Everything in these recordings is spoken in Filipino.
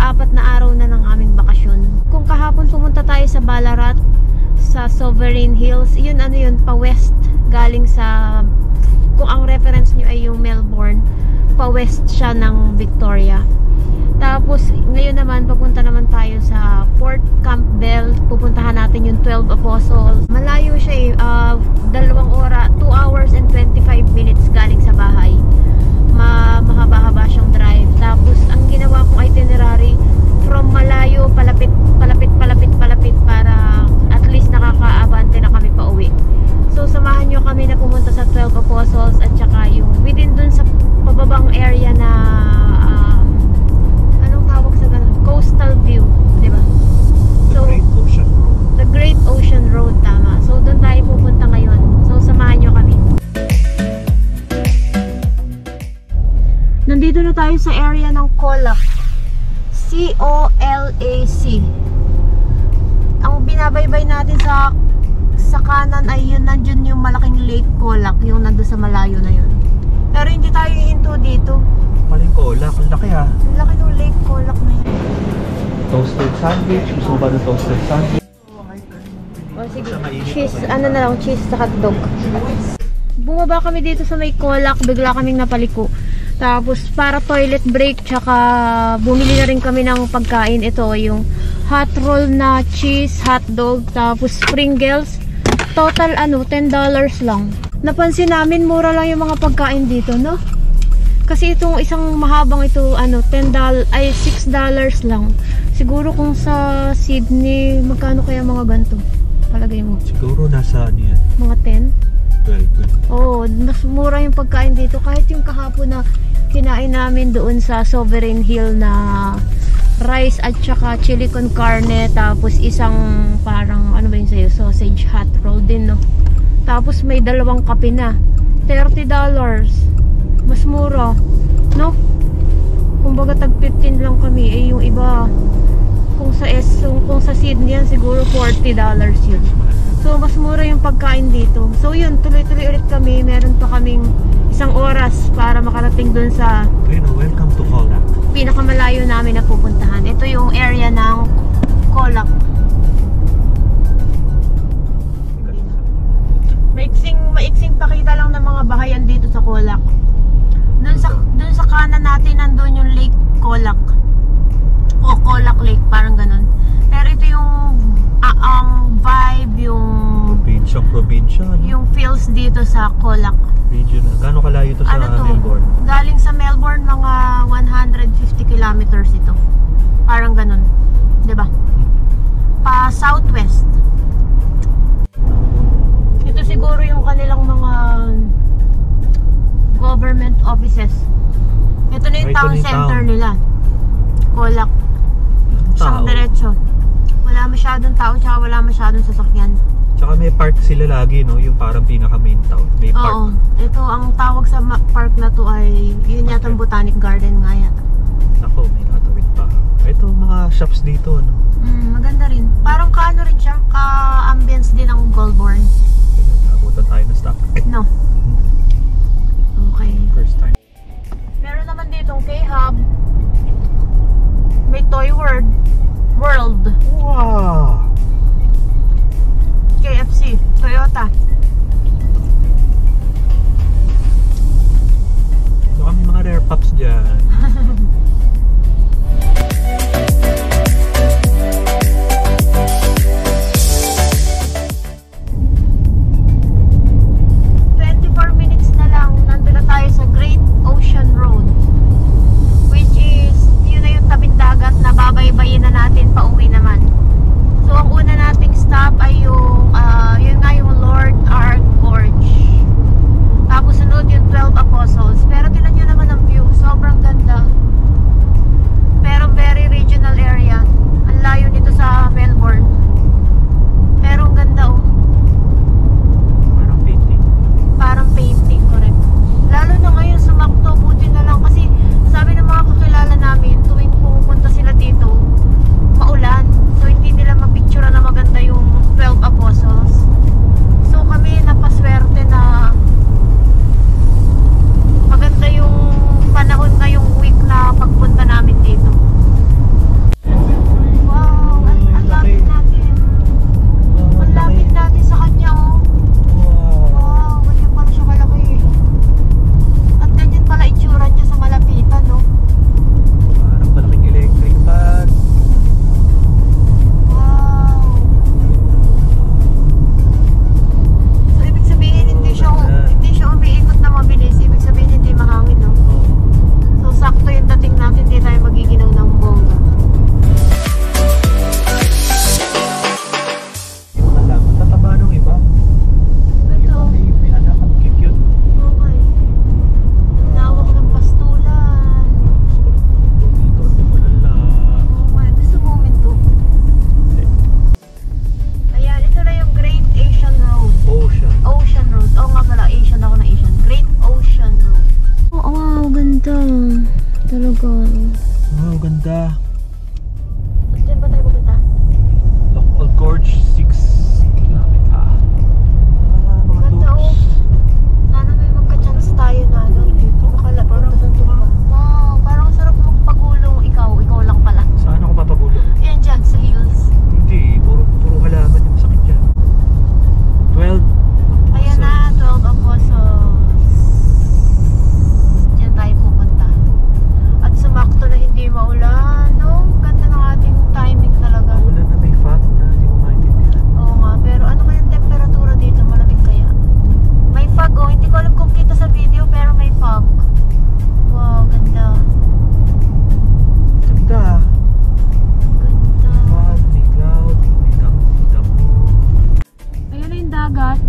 ika-4 na araw na ng aming bakasyon. Kung kahapon pumunta tayo sa Ballarat, sa Sovereign Hills, yun ano yun, pa-west, galing sa, kung ang reference nyo ay yung Melbourne, pa-west siya ng Victoria. Tapos ngayon naman papunta naman tayo sa Port Campbell. Pupuntahan natin yung 12 Apostles. Malayo siya 2 hours and 25 minutes galing sa bahay. Mahaba-haba siyang drive. Tapos ang ginawa kong itinerary from malayo palapit para at least nakakaabante na kami pa uwi. So samahan nyo kami na pumunta sa 12 Apostles at saka yung within dun sa pababang area na coastal view, di ba? So, Great Ocean Road. The Great Ocean Road, tama. So, doon tayo pupunta ngayon. So, samahan nyo kami. Nandito na tayo sa area ng Colac. C-O-L-A-C. Ang binabaybay natin sa kanan ay yun, nandun yung malaking Lake Colac, yung nandun sa malayo na yun. Pero hindi tayo hinto dito. Maling Colac, ang laki ha. Ang laki ng Lake Colac na yun. Toasted sandwich, gusto mo ba ng toasted sandwich? O sige, cheese, ano na lang, cheese sa hotdog. Bumaba kami dito sa may Colac, bigla kaming napaliko. Tapos para toilet break, tsaka bumili na rin kami ng pagkain. Ito yung hot roll na cheese, hotdog, tapos Pringles. Total $10 lang. Napansin namin mura lang yung mga pagkain dito, no? Kasi itong isang mahabang ito, $6 lang. Siguro kung sa Sydney, magkano kaya mga ganito? Palagay mo? Siguro nasa yan? Mga 10? 12. Oo, mas mura yung pagkain dito. Kahit yung kahapon na kinain namin doon sa Sovereign Hill na rice at saka chili con carne. Tapos isang parang, ano ba yun sa'yo? Sausage hot roll din, no? Tapos may 2 kape na. $30. Mas mura, no? Kumbaga tag 15 lang kami. Eh yung iba, kung sa Sydney yan, siguro $40 yun. So mas mura yung pagkain dito. So yun, tuloy-tuloy ulit kami. Meron pa kaming 1 oras para makarating dun sa welcome to Colac. Pinakamalayo namin na pupuntahan. Ito yung area ng Colac. Maiksing pakita lang ng mga bahayan dito sa Colac. Dun sa kanan natin nandun yung Lake Colac o Colac Lake, parang ganun. Pero ito yung ang vibe, yung probinsya, no? Yung feels dito sa Colac regional. Gaano kalayo to sa Melbourne? Galing sa Melbourne mga 150 kilometers ito, parang ganun, diba? Pa southwest. Ito siguro yung kanilang mga government offices. Ito na yung town center nila, Colac. Isang diretso. Wala masyadong tao, tsaka wala masyadong sasakyan. Tsaka may park sila lagi, no? Yung parang pinaka main town. May park. Oo. Ito, ang tawag sa park na to ay yun yata ang Botanic Garden nga yata. Nako, may natawid pa. Ito mga shops dito, no? Maganda rin. Parang kaano rin siya, ka-ambience din ng Goulburn. Nabutan tayo na stop. No. Okay. First time. Meron naman ditong K-Hub. May Toy World. Wow! KFC. Toyota. Baka may mga rare pops dyan. Babaybayin na natin pauwi naman. So ang una nating stop ay yung yun nga yung Lord our God. Wow, ganda. Diyan ba tayo pupunta? Local Gorge 6 kilometer. Mga Ganda oh. dogs. Sana may magka-chance tayo na ano. Makalapit sa tuka. Wow, parang sarap magpagulong. Ikaw lang pala. Saan ako papagulong? Yan dyan sa hills. Hindi, puro halaman yung sakit dyan. 12. Ayan na, 12 Apostles. Diyan tayo pupunta. At sumakto na hindi maulan. No? Ganda ng ating timing talaga. Wala na may fog na hindi mo maintindihan. Oo nga, pero ano kayang temperatura dito? Malamig kaya? May fog oh, hindi ko alam kung kita sa video pero may fog. Wow, ganda. Ganda. Ganda. Fog, may cloud, may damo. Ayan na yung dagat.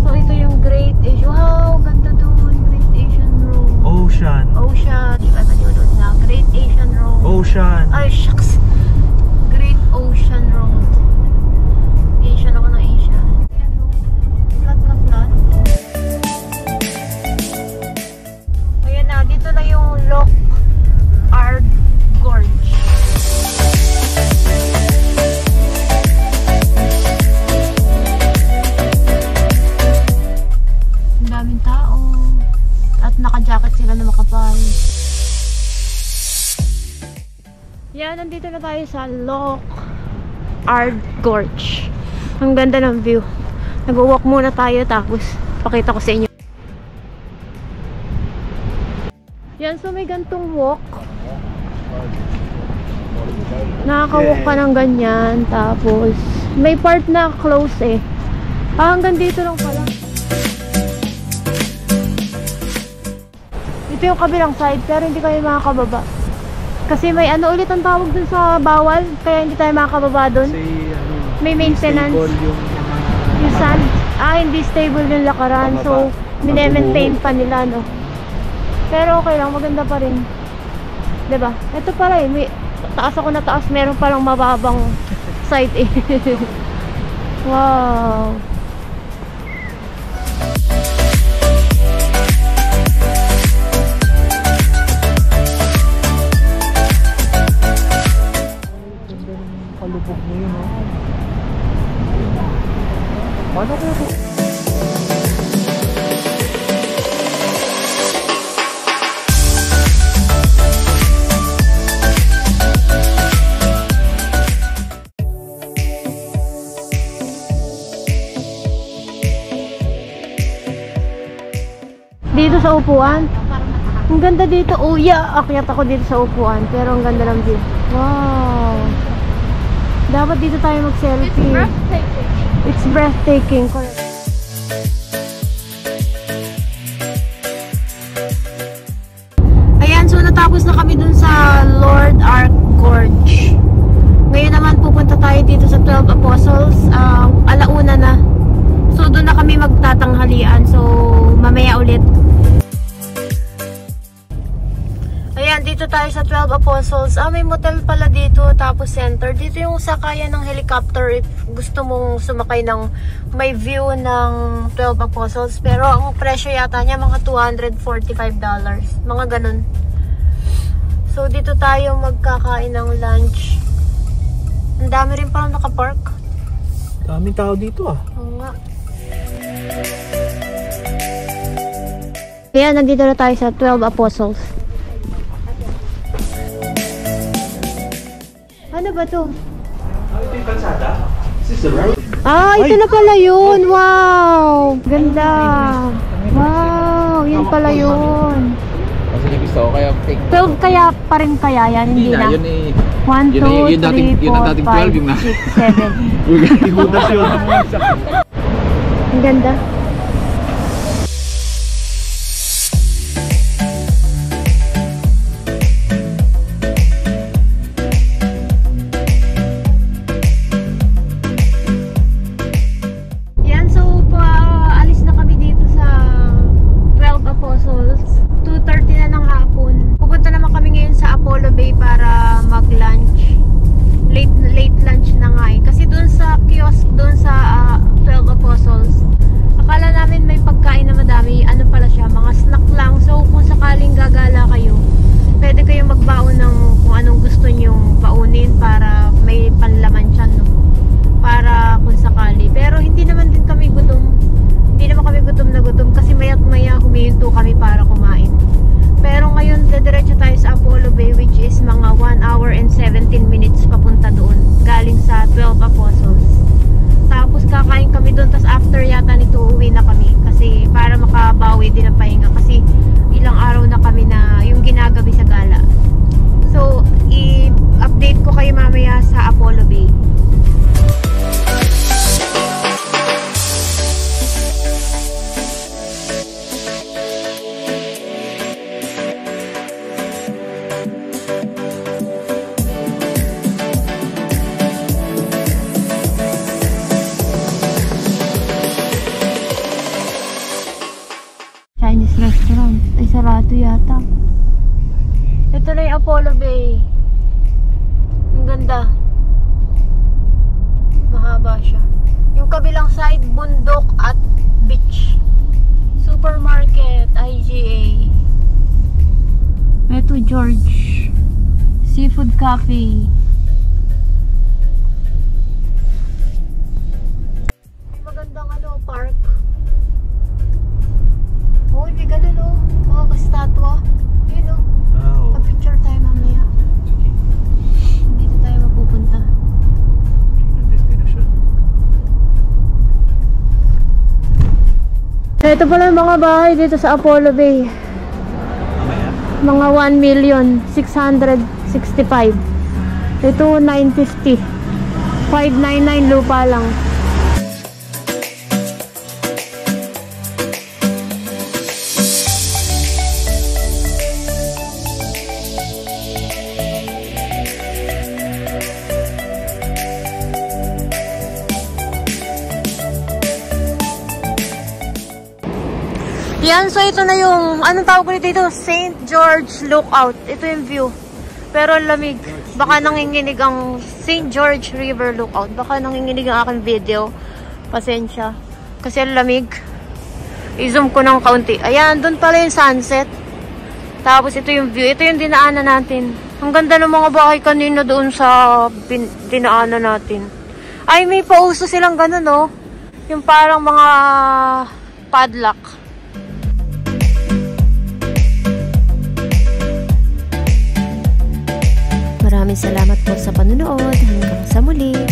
So ito yung Great Asian. Wow, ganda dun. Great Asian Road. Ocean. Ocean. Di ba maniulod na? Great Asian Road. Ocean. Ay, shucks. Great Ocean Road. Asian ako ng Asian. Ayan o. Flat na flat. Ayan na, dito na yung Loch Ard Gorge. Ang daming tao. At naka-jacket sila na makapal. Yan, nandito na tayo sa Loch Ard Gorge. Ang ganda ng view. Nag-walk muna tayo tapos pakita ko sa inyo. Yan, so may gantong walk. Nakaka-walk ka ng ganyan. Tapos may part na close eh. Hanggang dito lang pala. Ito yung kabilang side pero hindi kayo makakababa. Kasi may ano ulit ang tawag dun sa bawal, kaya hindi tayo makakababa dun. Kasi May maintenance. Yung sand, hindi stable yung lakaran. So, mine-maintain pa nila, no. Pero okay lang, maganda pa rin. Diba? Ito pala eh, may taas ako na taas, meron palang mababang side eh. Wow. palubog na yun, oh. Paano kaya po? Dito sa upuan. Ang ganda dito. Oh yeah, akyat ako dito sa upuan. Pero ang ganda ng view. Wow. Dapat dito tayo mag-selfie. It's breathtaking. It's breathtaking. Correct. Ayan, so natapos na kami dun sa Lord Arc Gorge. Ngayon naman pupunta tayo dito sa 12 Apostles. Alauna na. So doon na kami magtatanghalian. So mamaya ulit. Ayan, dito tayo sa 12 Apostles. May motel pala dito, tapos center. Dito yung sakayan ng helicopter if gusto mong sumakay ng may view ng 12 Apostles. Pero ang presyo yata niya mga $245. Mga ganun. So dito tayo magkakain ng lunch. Ang dami rin parang nakapark. Daming tao dito, ah. Oo nga. Ayan, nandito na tayo sa 12 Apostles. Ano ba to? Ito yung kalsada? Is this the road? Ito na pala yun. Wow! Ganda. Wow! Yun pala yun. Kasi hindi gusto ko kaya fake. 12 kaya pa rin kaya yan? Hindi na. Yun eh. 1, 2, 3, 4, 5, 12 yung na. 6, 7. Ikutas yun. Ang ganda. Yan, so alis na kami dito sa 12 Apostles. 2:30 na ng hapon. Pupunta naman kami ngayon sa Apollo Bay para mag-lunch. Late lunch na nga eh. Kasi doon sa kiosk, doon sa 12 Apostles, akala kunin para may panlaman siya, no? Para kung sakali. Pero hindi naman din kami gutom. Hindi naman kami gutom na gutom kasi maya't maya humihinto kami para kumain. Pero ngayon, diretso tayo sa Apollo Bay, which is mga 1 hour and 17 minutes papunta doon. Galing sa 12 Apostles. Tapos kakain kami doon, tapos after yata nito uwi na kami. Kasi para makabawi din ang pahinga. Kasi ilang araw na kami na yung ginagabi sa gala. So, i-update ko kayo mamaya sa Apollo Bay. Chinese restaurant. Ay, sarado yata. Ito na yung Apollo Bay. Ang ganda. Mahaba siya. Yung kabilang side, bundok at beach. Supermarket, IGA. Ito, George. Seafood Cafe. May magandang park. Oh, may ganun mga kastatwa. Yun Oh. Pa-picture tayo mamaya. Sige. Dito tayo mapupunta. Destination. Ito pala yung mga bahay dito sa Apollo Bay. Mamaya. Mga 1,665,000. Ito 950. 599 lupa lang. Yan, so ito na yung, anong tawag ko dito? St. George Lookout. Ito yung view. Pero ang lamig. Baka nanginginig ang St. George River Lookout. Baka nanginginig ang aking video. Pasensya. Kasi ang lamig. I-zoom ko ng kaunti. Ayan, dun pala yung sunset. Tapos ito yung view. Ito yung dinaanan natin. Ang ganda ng mga bahay kanina doon sa dinaanan natin. Ay, may pauso silang ganun, no? Yung parang mga padlock. Maraming salamat po sa panonood. Hanggang sa muli.